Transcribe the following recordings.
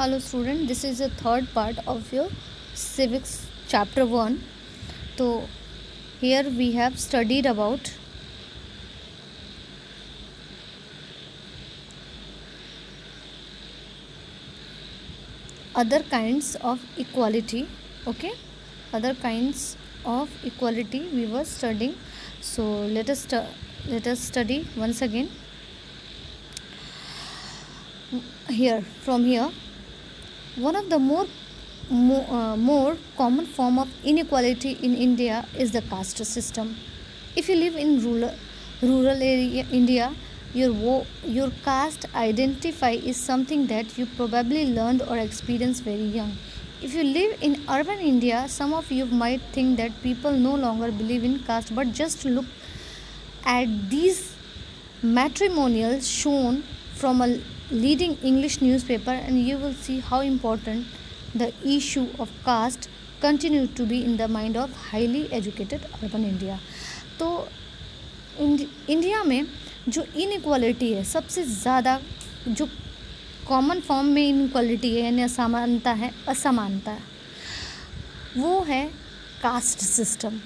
Hello student, this is the third part of your civics chapter 1. So here we have studied about other kinds of equality. Okay, other kinds of equality we were studying. So let us study once again. Here, one of the more common form of inequality in India is the caste system. If you live in rural area India, your caste identify is something that you probably learned or experienced very young. If you live in urban India, some of you might think that people no longer believe in caste, but just look at these matrimonials shown from a leading English newspaper and you will see how important the issue of caste continue to be in the mind of highly educated urban India. तो India में जो inequality है, सबसे ज़्यादा जो common form में inequality है यानी असमानता है, वो है कास्ट सिस्टम.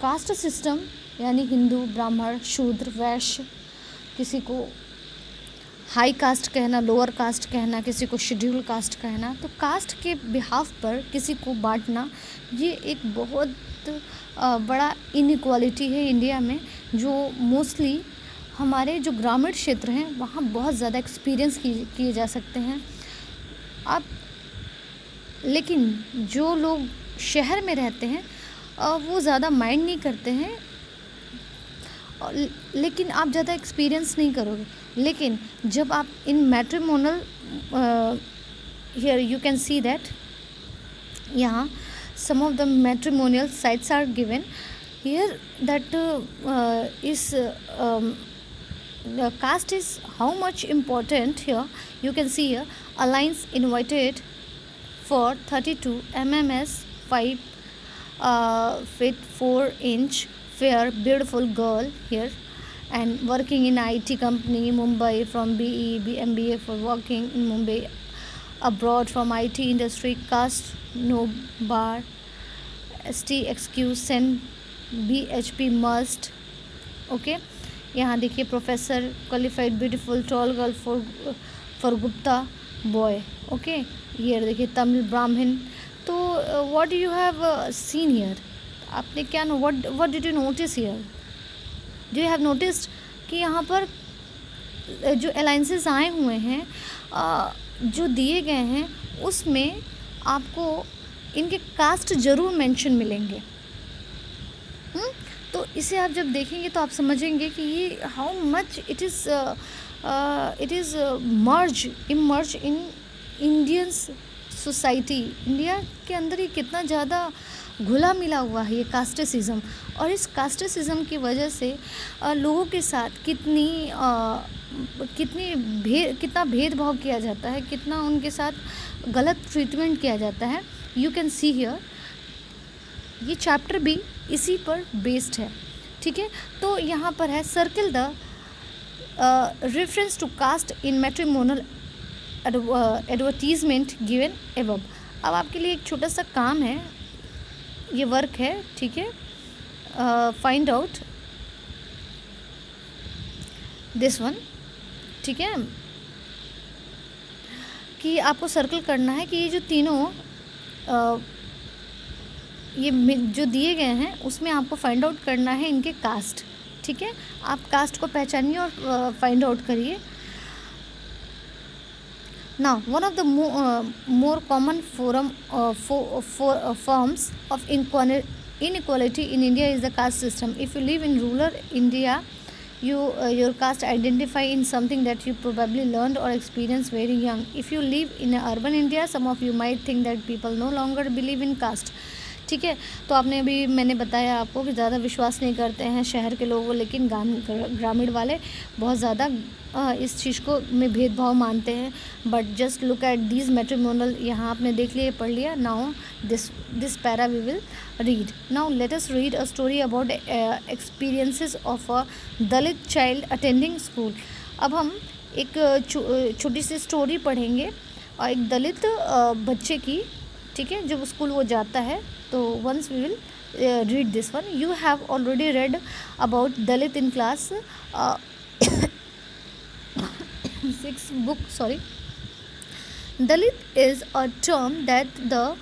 कास्ट सिस्टम यानी हिंदू, ब्राह्मण, शूद्र, वैश्य, किसी को हाई कास्ट कहना, लोअर कास्ट कहना, किसी को शेड्यूल कास्ट कहना. तो कास्ट के बिहाफ पर किसी को बांटना ये एक बहुत बड़ा इनइक्वालिटी है इंडिया में, जो मोस्टली हमारे जो ग्रामीण क्षेत्र हैं वहाँ बहुत ज़्यादा एक्सपीरियंस किए जा सकते हैं. अब लेकिन जो लोग शहर में रहते हैं वो ज़्यादा माइंड नहीं करते हैं, लेकिन आप ज़्यादा एक्सपीरियंस नहीं करोगे. लेकिन जब आप इन matrimonial here you can see that यहाँ some of the matrimonial sites are given here that the caste is how much important. Here you can see here alliance invited for 32 mms 5 feet 4 inch fair beautiful girl here and working in IT company Mumbai from MBA for working in Mumbai abroad from IT industry caste no bar ST excuse send BHP must. Okay यहाँ देखिए professor qualified beautiful tall girl for Gupta boy. Okay ये देखिए तमिल ब्राह्मण. तो what you have seen here, आपने क्या what did you notice here? Do you have noticed कि यहाँ पर जो अलाइंसेस आए हुए हैं जो दिए गए हैं उसमें आपको इनके कास्ट ज़रूर मेंशन मिलेंगे. तो इसे आप जब देखेंगे तो आप समझेंगे कि ये how much it is emerge in Indian society. India के अंदर ही कितना ज़्यादा घुला मिला हुआ है ये कास्टिसिज्म, और इस कास्टिसिज्म की वजह से लोगों के साथ कितना भेदभाव किया जाता है, कितना उनके साथ गलत ट्रीटमेंट किया जाता है. यू कैन सी हियर ये चैप्टर भी इसी पर बेस्ड है. ठीक है, तो यहाँ पर है circle the reference to caste in matrimonial advertisement given above. अब आपके लिए एक छोटा सा काम है, ये वर्क है. ठीक है, फाइंड आउट दिस वन. ठीक है, कि आपको सर्कल करना है कि ये जो तीनों ये जो दिए गए हैं उसमें आपको फाइंड आउट करना है इनके कास्ट. ठीक है, आप कास्ट को पहचानिए और फाइंड आउट करिए. Now, one of the more common forms of inequality in India is the caste system. If you live in rural India, your caste identify in something that you probably learned or experienced very young. If you live in urban India, some of you might think that people no longer believe in caste. ठीक है, तो आपने अभी मैंने बताया आपको कि ज़्यादा विश्वास नहीं करते हैं शहर के लोग, लेकिन ग्रामीण वाले बहुत ज़्यादा इस चीज़ को में भेदभाव मानते हैं. But just look at these matrimonial. यहाँ आपने देख लिया, पढ़ लिया. Now this para we will read. Now let us read a story about experiences of a Dalit child attending school. अब हम एक छोटी सी स्टोरी पढ़ेंगे एक दलित बच्चे की, ठीक है, जब स्कूल वो जाता है, तो once we will read this one. You have already read about Dalit in class 6 book, sorry. Dalit is a term that the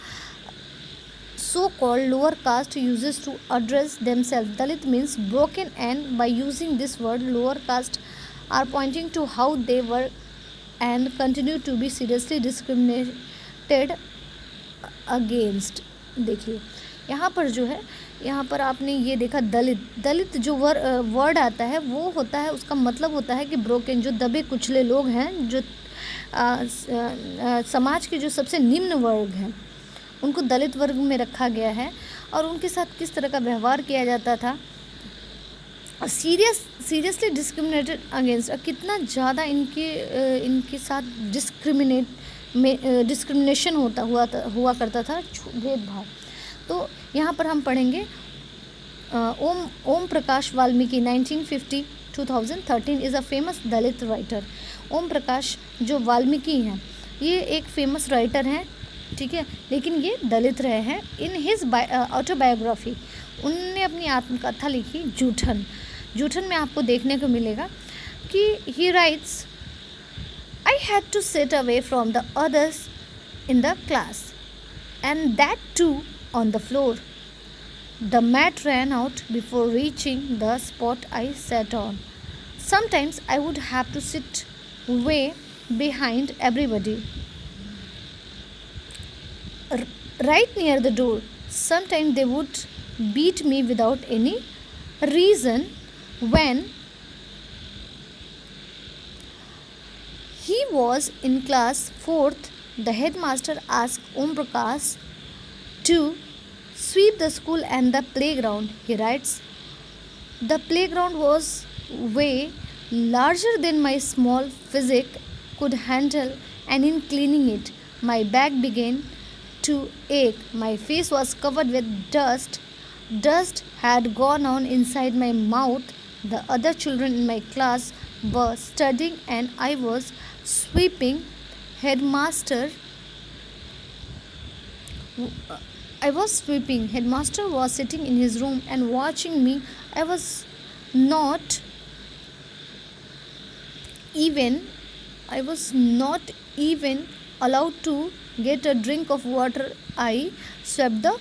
so-called lower caste uses to address themselves. Dalit means broken, and by using this word, lower caste are pointing to how they were and continue to be seriously discriminated against. देखिए यहाँ पर जो है, यहाँ पर आपने ये देखा दलित, दलित जो वर्ड आता है वो होता है, उसका मतलब होता है कि ब्रोकन, जो दबे कुचले लोग हैं, जो समाज के जो सबसे निम्न वर्ग हैं, उनको दलित वर्ग में रखा गया है। और उनके साथ किस तरह का व्यवहार किया जाता था, सीरियसली डिस्क्रिमिनेटेड अगेंस्ट, कितना ज़्यादा इनके साथ डिस्क्रिमिनेशन हुआ करता था, भेदभाव। तो यहाँ पर हम पढ़ेंगे Om Prakash Valmiki 1950-2013 is a famous Dalit writer. Om Prakash जो वाल्मीकि हैं, ये एक फेमस राइटर हैं, ठीक है, लेकिन ये दलित रहे हैं। इन हिज ऑटोबायोग्राफी, उनने अपनी आत्मकथा लिखी जूठन। जूठन में आपको देखने को मिलेगा कि ही rights, I had to sit away from the others in the class, and that too on the floor. The mat ran out before reaching the spot I sat on. Sometimes I would have to sit way behind everybody, right near the door. Sometimes they would beat me without any reason. When he was in class 4th, the headmaster asked Om Prakash to sweep the school and the playground. He writes, the playground was way larger than my small physique could handle, and in cleaning it, my back began to ache. My face was covered with dust. Dust had gone on inside my mouth. The other children in my class were studying and I was sweeping. Headmaster was sitting in his room and watching me. I was not even allowed to get a drink of water. I swept the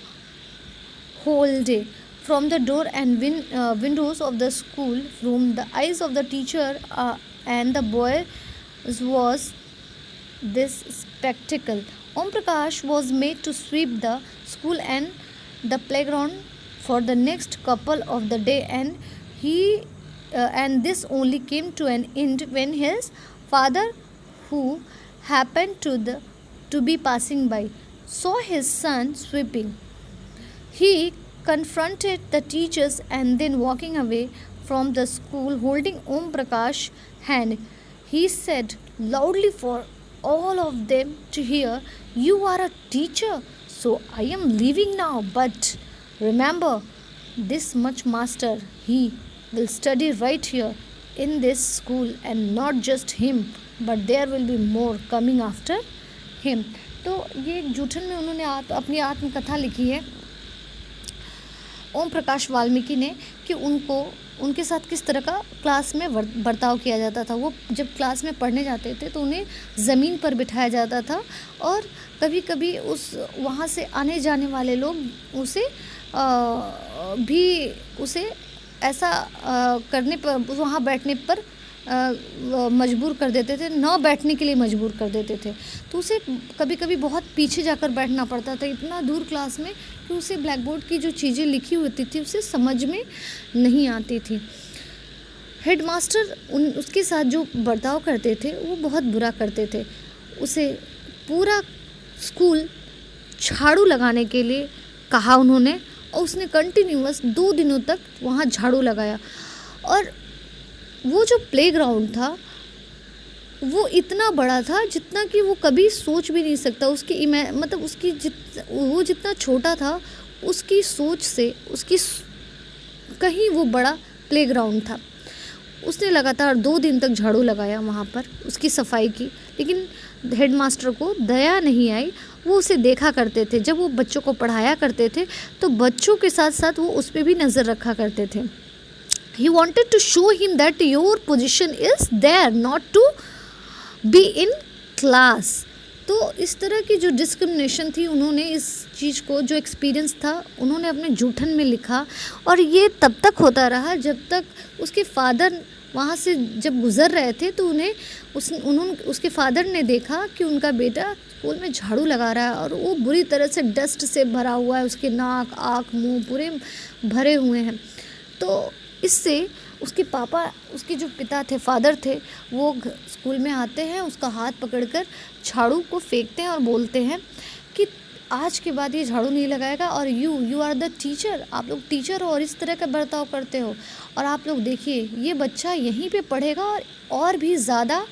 whole day. From the door and windows of the school room, the eyes of the teacher and the boys was this spectacle. Om Prakash was made to sweep the school and the playground for the next couple of the day, and this only came to an end when his father, who happened to be passing by, saw his son sweeping. He confronted the teachers and then walking away from the school holding Om Prakash's hand, he said loudly for all of them to hear, "You are a teacher, so I am leaving now. But remember this much, master. He will study right here in this school, and not just him, but there will be more coming after him." तो ये जूठन में उन्होंने अपनी आत्मकथा लिखी है ओम प्रकाश वाल्मीकि ने, कि उनके साथ किस तरह का क्लास में बर्ताव किया जाता था। वो जब क्लास में पढ़ने जाते थे तो उन्हें ज़मीन पर बिठाया जाता था, और कभी कभी वहाँ से आने जाने वाले लोग उसे ऐसा करने पर, वहाँ बैठने पर मजबूर कर देते थे, न बैठने के लिए मजबूर कर देते थे। तो उसे कभी कभी बहुत पीछे जाकर बैठना पड़ता था, इतना दूर क्लास में, कि उसे ब्लैक बोर्ड की जो चीज़ें लिखी होती थी उसे समझ में नहीं आती थी। हेडमास्टर उसके साथ जो बर्ताव करते थे वो बहुत बुरा करते थे। उसे पूरा स्कूल झाड़ू लगाने के लिए कहा उन्होंने, और उसने कंटिन्यूअस 2 दिनों तक वहाँ झाड़ू लगाया। और वो जो प्लेग्राउंड था वो इतना बड़ा था जितना कि वो कभी सोच भी नहीं सकता। वो जितना छोटा था उसकी सोच से कहीं वो बड़ा प्लेग्राउंड था। उसने लगातार 2 दिन तक झाड़ू लगाया वहाँ पर, उसकी सफाई की, लेकिन हेडमास्टर को दया नहीं आई। वो उसे देखा करते थे, जब वो बच्चों को पढ़ाया करते थे तो बच्चों के साथ साथ वो उस पर भी नज़र रखा करते थे। He wanted to show him that your position is there, not to be in class. तो इस तरह की जो डिस्क्रिमिनेशन थी, उन्होंने इस चीज़ को, जो एक्सपीरियंस था, उन्होंने अपने जूठन में लिखा। और ये तब तक होता रहा जब तक उसके फादर वहाँ से जब गुज़र रहे थे तो उसके फादर ने देखा कि उनका बेटा स्कूल में झाड़ू लगा रहा है और वो बुरी तरह से डस्ट से भरा हुआ है, उसके नाक, आँख, मुंह पूरे भरे हुए हैं। तो इससे उसके पापा, उसके जो पिता थे, फादर थे, वो स्कूल में आते हैं, उसका हाथ पकड़कर झाड़ू को फेंकते हैं और बोलते हैं कि आज के बाद ये झाड़ू नहीं लगाएगा, और यू आर द टीचर, आप लोग टीचर हो और इस तरह का बर्ताव करते हो। और आप लोग देखिए, ये बच्चा यहीं पे पढ़ेगा और भी ज़्यादा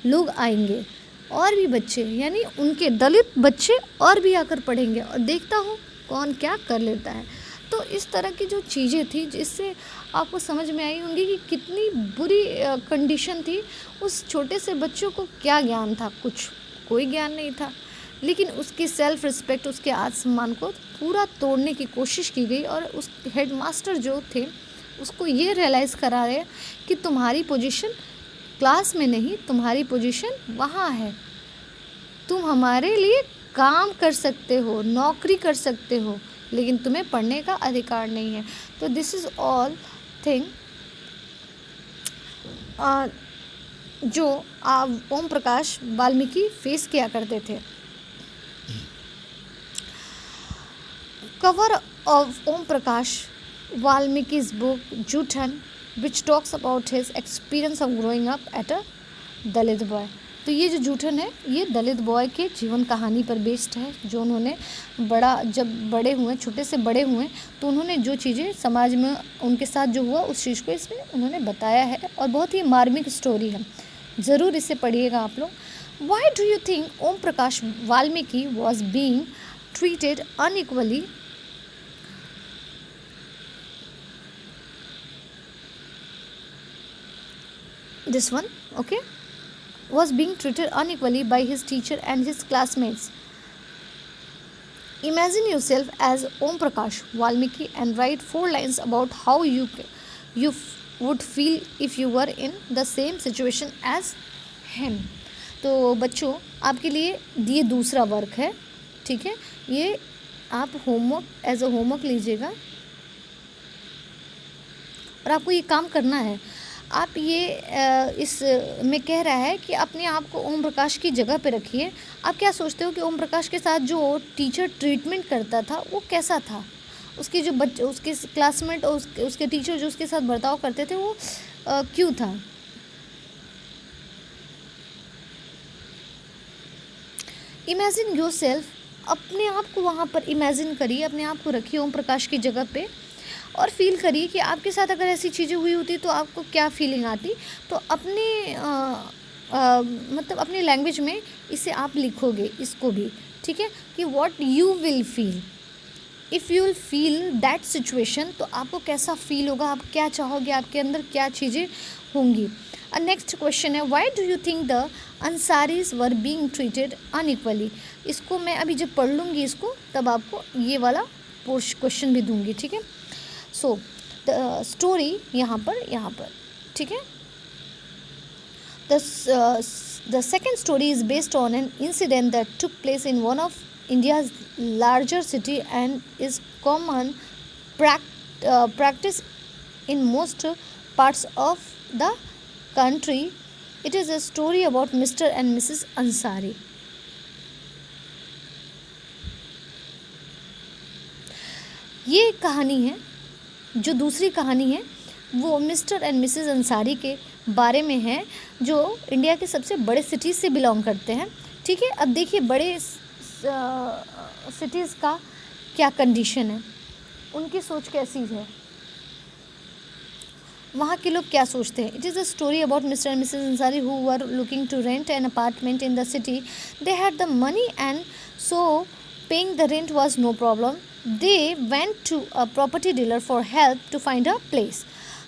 लोग आएंगे, और भी बच्चे, यानी उनके दलित बच्चे और भी आकर पढ़ेंगे, और देखता हूँ कौन क्या कर लेता है। तो इस तरह की जो चीज़ें थी, जिससे आपको समझ में आई होंगी कि कितनी बुरी कंडीशन थी। उस छोटे से बच्चों को क्या ज्ञान था? कोई ज्ञान नहीं था, लेकिन उसकी सेल्फ रिस्पेक्ट, उसके आत्मसम्मान को पूरा तोड़ने की कोशिश की गई। और उस हेडमास्टर जो थे, उसको ये रियलाइज़ करा रहे कि तुम्हारी पोजीशन क्लास में नहीं, तुम्हारी पोजीशन वहाँ है। तुम हमारे लिए काम कर सकते हो, नौकरी कर सकते हो, लेकिन तुम्हें पढ़ने का अधिकार नहीं है। तो दिस इज़ ऑल थिंग जो ओम प्रकाश वाल्मीकि फेस किया करते थे। कवर ऑफ ओम प्रकाश वाल्मीकि's book Joothan, which talks about his experience of growing up at a Dalit boy. तो ये जो जूठन है, ये दलित बॉय के जीवन कहानी पर बेस्ड है, जो उन्होंने जब बड़े हुए, छोटे से बड़े हुए, तो उन्होंने जो चीज़ें समाज में उनके साथ जो हुआ, उस चीज़ को इसमें उन्होंने बताया है, और बहुत ही मार्मिक स्टोरी है। ज़रूर इसे पढ़िएगा आप लोग। Why do you think Om Prakash Valmiki was being treated unequally? This one, okay, was being treated unequally by his teacher and his classmates. Imagine yourself as Om Prakash Valmiki and write 4 lines about how you would feel if you were in the same situation as him. तो बच्चों, आपके लिए ये दूसरा work है, ठीक है? ये आप होमवर्क एज अ होमवर्क लीजिएगा, और आपको ये काम करना है। आप ये इस में कह रहा है कि अपने आप को ओम प्रकाश की जगह पे रखिए। आप क्या सोचते हो कि ओम प्रकाश के साथ जो टीचर ट्रीटमेंट करता था वो कैसा था? उसके जो बच्चे, उसके क्लासमेट और उसके टीचर जो उसके साथ बर्ताव करते थे, वो क्यों था? इमेजिन योरसेल्फ, अपने आप को वहाँ पर इमेजिन करिए, अपने आप को रखिए ओम प्रकाश की जगह पे, और फील करिए कि आपके साथ अगर ऐसी चीज़ें हुई होती तो आपको क्या फीलिंग आती। तो अपने मतलब अपनी लैंग्वेज में इसे आप लिखोगे, इसको भी, ठीक है, कि what you will feel if you will feel that situation. तो आपको कैसा फील होगा, आप क्या चाहोगे, आपके अंदर क्या चीज़ें होंगी। नेक्स्ट क्वेश्चन है, why do you think the Ansaris were being treated unequally? इसको मैं अभी जब पढ़ लूँगी इसको, तब आपको ये वाला क्वेश्चन भी दूंगी, ठीक है? सो द स्टोरी यहाँ पर, ठीक है? The second story is based on an incident that took place in one of India's larger city and is common practice in most parts of the country. It is a story about Mr. and Mrs. Ansari. ये कहानी है, जो दूसरी कहानी है वो mister and Mrs Ansari के बारे में है, जो इंडिया के सबसे बड़े सिटीज़ से बिलोंग करते हैं, ठीक है? अब देखिए बड़े सिटीज़ का क्या कंडीशन है, उनकी सोच कैसी है, वहाँ के लोग क्या सोचते हैं। It is a story about Mr and Mrs Ansari who were looking to rent an apartment in the city. They had the money and so paying the rent was no problem. They went to a property dealer for help to find a place.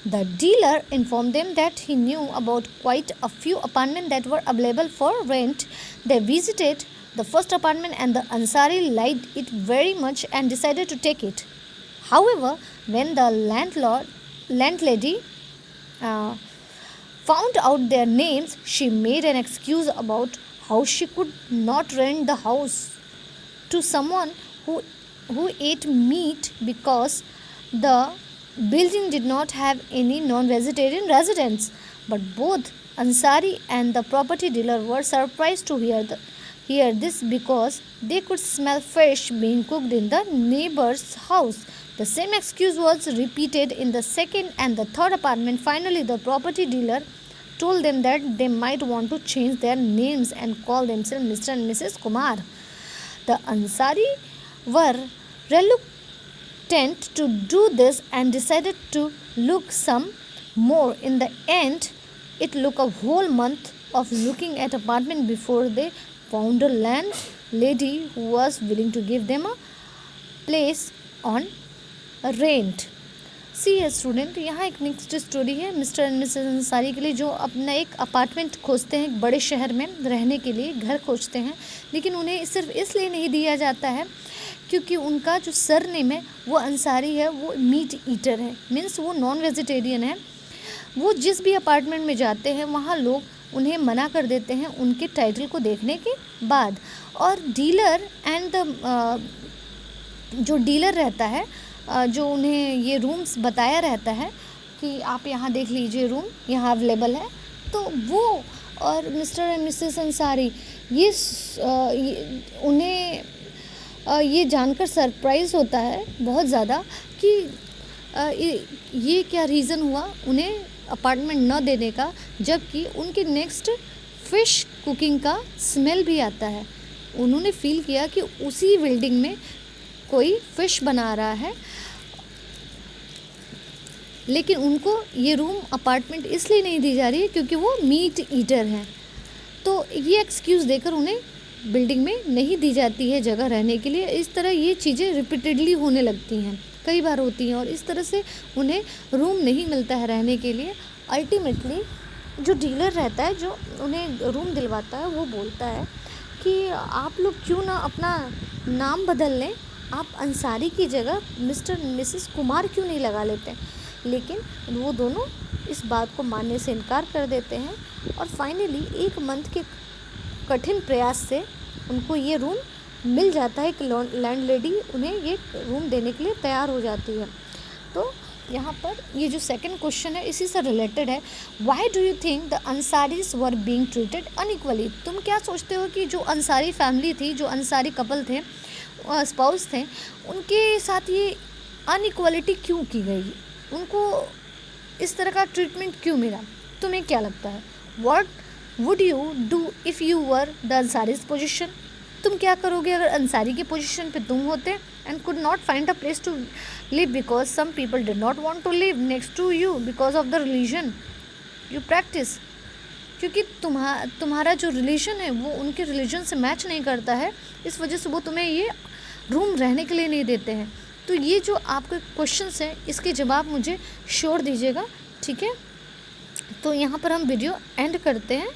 The dealer informed them that he knew about quite a few apartments that were available for rent. They visited the first apartment and the Ansari liked it very much and decided to take it. However, when the landlady uh, found out their names, she made an excuse about how she could not rent the house to someone who ate meat because the building did not have any non-vegetarian residents. But both Ansari and the property dealer were surprised to hear this because they could smell fish being cooked in the neighbor's house. The same excuse was repeated in the second and the third apartment. Finally, the property dealer told them that they might want to change their names and call themselves Mr. and Mrs. Kumar. The Ansari were reluctant to do this and decided to look some more. In the end, it took a whole month of looking at apartment before they found a landlady who was willing to give them a place on rent. सी है student, यहाँ एक next story है Mr and Mrs Ansari के लिए जो अपना एक अपार्टमेंट खोजते हैं एक बड़े शहर में रहने के लिए, घर खोजते हैं, लेकिन उन्हें सिर्फ इसलिए नहीं दिया जाता है क्योंकि उनका जो सरनेम है वो अंसारी है, वो मीट ईटर है, मीन्स वो नॉन वेजिटेरियन है. वो जिस भी अपार्टमेंट में जाते हैं वहाँ लोग उन्हें मना कर देते हैं उनके टाइटल को देखने के बाद. और डीलर एंड जो डीलर रहता है, जो उन्हें ये रूम्स बताया रहता है कि आप यहाँ देख लीजिए, रूम यहाँ अवेलेबल है, तो वो और मिस्टर एंड मिसेस अंसारी उन्हें ये जानकर सरप्राइज़ होता है बहुत ज़्यादा कि ये क्या रीज़न हुआ उन्हें अपार्टमेंट न देने का, जबकि उनके नेक्स्ट फ़िश कुकिंग का स्मेल भी आता है. उन्होंने फ़ील किया कि उसी बिल्डिंग में कोई फ़िश बना रहा है, लेकिन उनको ये रूम अपार्टमेंट इसलिए नहीं दी जा रही है क्योंकि वो मीट ईटर हैं. तो ये एक्सक्यूज़ देकर उन्हें बिल्डिंग में नहीं दी जाती है जगह रहने के लिए. इस तरह ये चीज़ें रिपीटेडली होने लगती हैं, कई बार होती हैं, और इस तरह से उन्हें रूम नहीं मिलता है रहने के लिए. अल्टीमेटली जो डीलर रहता है जो उन्हें रूम दिलवाता है वो बोलता है कि आप लोग क्यों ना अपना नाम बदल लें, आप अंसारी की जगह मिस्टर मिसेस कुमार क्यों नहीं लगा लेते. लेकिन वो दोनों इस बात को मानने से इनकार कर देते हैं और फाइनली एक मंथ के कठिन प्रयास से उनको ये रूम मिल जाता है. एक लैंडलेडी उन्हें ये रूम देने के लिए तैयार हो जाती है. तो यहाँ पर ये जो सेकंड क्वेश्चन है इसी से रिलेटेड है. Why do you think the Ansaris were being treated unequally. तुम क्या सोचते हो कि जो अंसारी फैमिली थी, जो अंसारी कपल थे, स्पाउस थे, उनके साथ ये अनइक्वलिटी क्यों की गई, उनको इस तरह का ट्रीटमेंट क्यों मिला. तुम्हें क्या लगता है, what would you do if you were the Ansaris position. तुम क्या करोगे अगर अंसारी की पोजीशन पे तुम होते and could not find a place to live because some people did not want to live next to you because of the religion you practise. क्योंकि तुम्हारा जो रिलीजन है वो उनके रिलीजन से मैच नहीं करता है, इस वजह से वो तुम्हें ये रूम रहने के लिए नहीं देते हैं. तो ये जो आपके क्वेश्चंस हैं इसके जवाब मुझे श्योर दीजिएगा, ठीक है. तो यहाँ पर हम वीडियो एंड करते हैं.